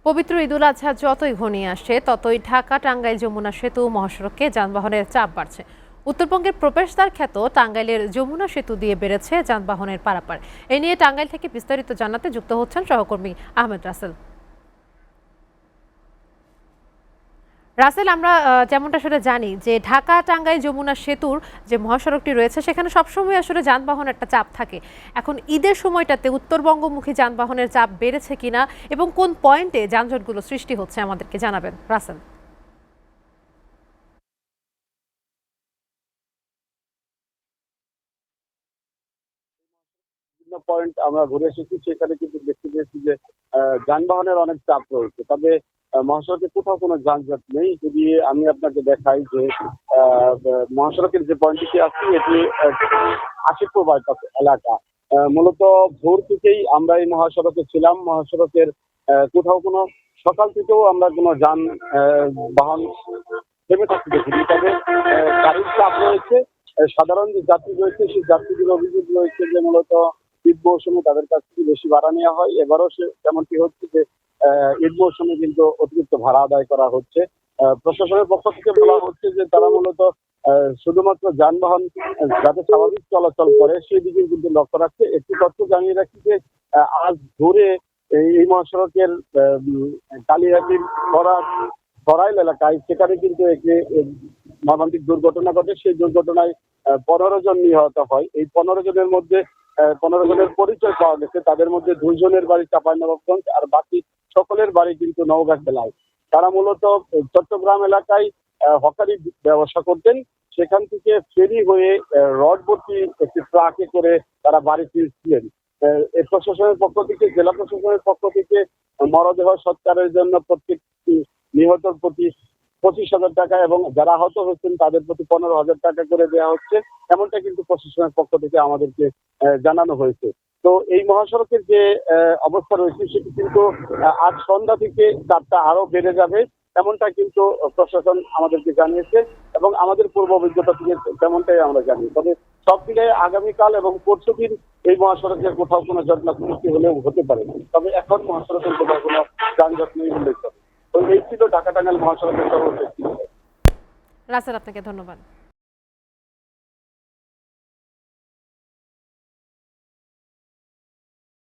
পবিত্র ঈদুল আজহা যতই ঘনিয়ে আসছে ততই ঢাকা টাঙ্গাইল যমুনা সেতু মহাসড়কে যানবাহনের চাপ বাড়ছে। উত্তরবঙ্গের প্রবেশদ্বার খ্যাত টাঙ্গাইলের যমুনা সেতু দিয়ে বেড়েছে যানবাহনের পারাপার। এ নিয়ে টাঙ্গাইল থেকে বিস্তারিত জানাতে যুক্ত হচ্ছেন সহকর্মী আহমেদ রাসেল। রাসেল, আমরা যেমনটা আসলে জানি যে ঢাকা টাঙ্গাইল যমুনা সেতুর যে মহাসড়কটি রয়েছে সেখানে সবসময় আসলে যানবাহন একটা চাপ থাকে। এখন ঈদের সময়টাতে উত্তরবঙ্গমুখী যানবাহনের চাপ বেড়েছে কিনা এবং কোন পয়েন্টে যানজটগুলো সৃষ্টি হচ্ছে আমাদেরকে জানাবেন রাসেল। বিভিন্ন পয়েন্ট আমরা ঘুরে এসেছি, সেখানে কিন্তু দেখতে পেয়েছি যে যানবাহনের অনেক চাপ রয়েছে। তবে মহাসড়কে কোথাও কোনো যানজট নেই। যদি আমি আপনাকে দেখাই যে মহাসড়কের যে পয়েন্টটি আছে এটি আশিকপুর বাইপাস এলাকা। মূলত ভোর থেকেই আমরা এই মহাসড়কে ছিলাম। মহাসড়কের কোথাও কোনো সকাল থেকেও আমরা কোনো বাহন থেমে থাকতে দেখিনি। তবে গাড়ির চাপ রয়েছে। সাধারণ যে যাত্রী রয়েছে সেই যাত্রীদের অভিযোগ রয়েছে যে মূলত ঈদ মৌসুমে তাদের কাছ থেকে বেশি ভাড়া নেওয়া হয়। এবারও তেমনটি হচ্ছে যে ঈদ মৌসুমে কিন্তু অতিরিক্ত ভাড়া আদায় করা হচ্ছে। প্রশাসনের পক্ষ থেকে বলা হচ্ছে যে তারা মূলত শুধুমাত্র যানবাহন যাতে স্বাভাবিক চলাচল করে সেই দিকে কিন্তু লক্ষ্য রাখছে। একটি তথ্য জানিয়ে রাখি যে আজ ভোরে এই মহাসড়কের কালিহাতির সরাইল এলাকায় সেখানে কিন্তু একটি মর্মান্তিক দুর্ঘটনা ঘটে। সেই দুর্ঘটনায় 15 জন নিহত হয়। এই 15 জনের মধ্যে 15 জনের পরিচয় পাওয়া গেছে। তাদের মধ্যে 2 জনের বাড়ি চাঁপাইনবাবগঞ্জ আর বাকি সকলের বাড়ি কিন্তু নওগাঁ জেলায়। তারা মূলত চট্টগ্রাম এলাকায় হকারি ব্যবসা করতেন। সেখান থেকে ফেরি হয়ে রড ভর্তি একটি ট্রাকে করে তারা বাড়ি ফিরছিলেন। এই প্রশাসনের পক্ষ থেকে, জেলা প্রশাসনের পক্ষ থেকে মরদেহ সৎকারের জন্য প্রত্যেকটি নিহতর প্রতি 25,000 টাকা এবং যারা আহত হচ্ছেন তাদের প্রতি 15,000 টাকা করে দেওয়া হচ্ছে, এমনটা কিন্তু প্রশাসনের পক্ষ থেকে আমাদেরকে জানানো হয়েছে। তো এই মহাসড়কের যে অবস্থা রয়েছে সেটি কিন্তু আজ সন্ধ্যা থেকে চাপটা আরো বেড়ে যাবে, এমনটা কিন্তু প্রশাসন আমাদেরকে জানিয়েছে এবং আমাদের পূর্ব অভিজ্ঞতা থেকে তেমনটাই আমরা জানি। তবে সব মিলিয়ে আগামীকাল এবং পরশু দিন এই মহাসড়কের কোথাও কোনো জটলা সৃষ্টি হলেও হতে পারে। তবে এখন মহাসড়কের কোথাও কোনো যানজট নেই উল্লেখ করে। তো এই ছিল ঢাকা টাঙ্গাইল মহাসড়কের সর্বশেষ। রাসেল, আপনাকে ধন্যবাদ।